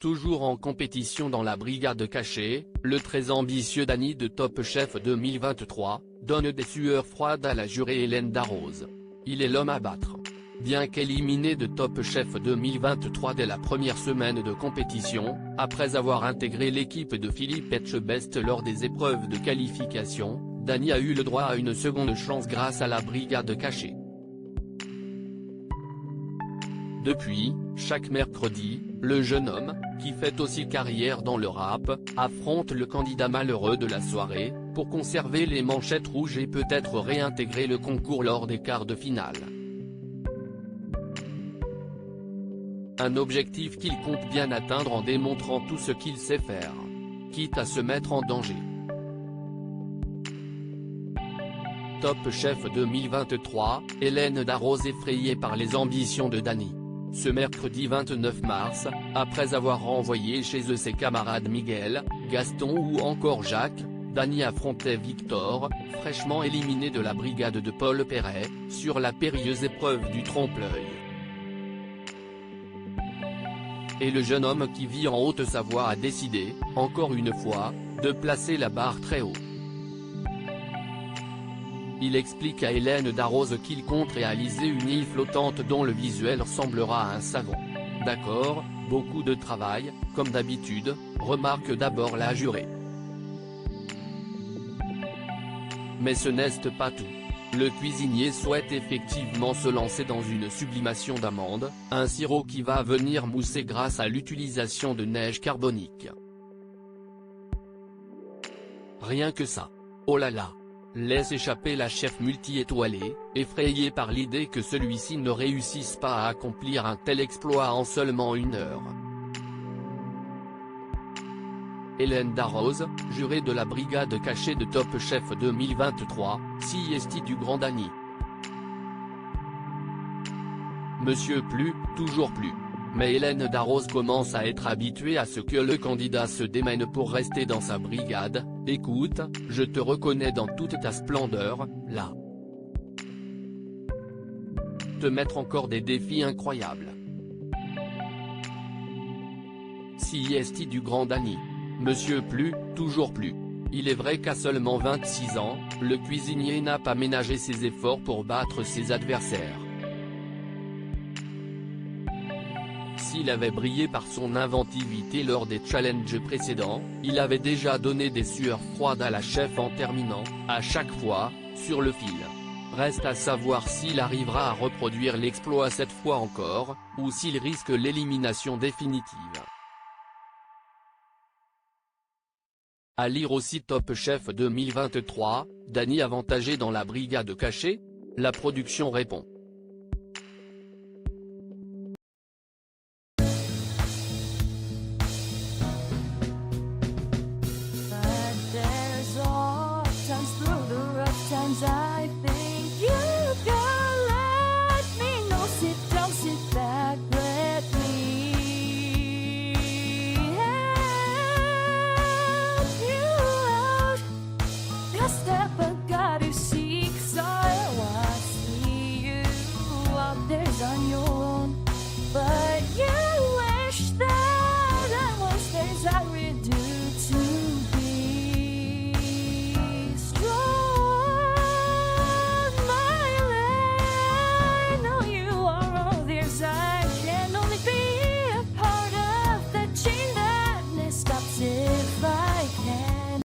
Toujours en compétition dans la brigade cachée, le très ambitieux Dany de Top Chef 2023, donne des sueurs froides à la jurée Hélène Darroze. Il est l'homme à battre. Bien qu'éliminé de Top Chef 2023 dès la première semaine de compétition, après avoir intégré l'équipe de Philippe Etchebest lors des épreuves de qualification, Dany a eu le droit à une seconde chance grâce à la brigade cachée. Depuis, chaque mercredi, le jeune homme, qui fait aussi carrière dans le rap, affronte le candidat malheureux de la soirée, pour conserver les manchettes rouges et peut-être réintégrer le concours lors des quarts de finale. Un objectif qu'il compte bien atteindre en démontrant tout ce qu'il sait faire. Quitte à se mettre en danger. Top Chef 2023, Hélène Darroze effrayée par les ambitions de Dany. Ce mercredi 29 mars, après avoir renvoyé chez eux ses camarades Miguel, Gaston ou encore Jacques, Dany affrontait Victor, fraîchement éliminé de la brigade de Paul Perret, sur la périlleuse épreuve du trompe-l'œil. Et le jeune homme qui vit en Haute-Savoie a décidé, encore une fois, de placer la barre très haut. Il explique à Hélène Darroze qu'il compte réaliser une île flottante dont le visuel ressemblera à un savon. D'accord, beaucoup de travail, comme d'habitude, remarque d'abord la jurée. Mais ce n'est pas tout. Le cuisinier souhaite effectivement se lancer dans une sublimation d'amandes, un sirop qui va venir mousser grâce à l'utilisation de neige carbonique. Rien que ça. Oh là là! Laisse échapper la chef multi-étoilée, effrayée par l'idée que celui-ci ne réussisse pas à accomplir un tel exploit en seulement 1 heure. Hélène Darroze, jurée de la brigade cachée de Top Chef 2023, CST du Grand Dany. Monsieur plus, toujours plus. Mais Hélène Darroze commence à être habituée à ce que le candidat se démène pour rester dans sa brigade. Écoute, je te reconnais dans toute ta splendeur, là. Te mettre encore des défis incroyables. CST du Grand Dany. Monsieur plus, toujours plus. Il est vrai qu'à seulement 26 ans, le cuisinier n'a pas ménagé ses efforts pour battre ses adversaires. S'il avait brillé par son inventivité lors des challenges précédents, il avait déjà donné des sueurs froides à la chef en terminant, à chaque fois, sur le fil. Reste à savoir s'il arrivera à reproduire l'exploit cette fois encore, ou s'il risque l'élimination définitive. À lire aussi Top Chef 2023, Dany avantagé dans la brigade cachée? La production répond. Times through the rough times I think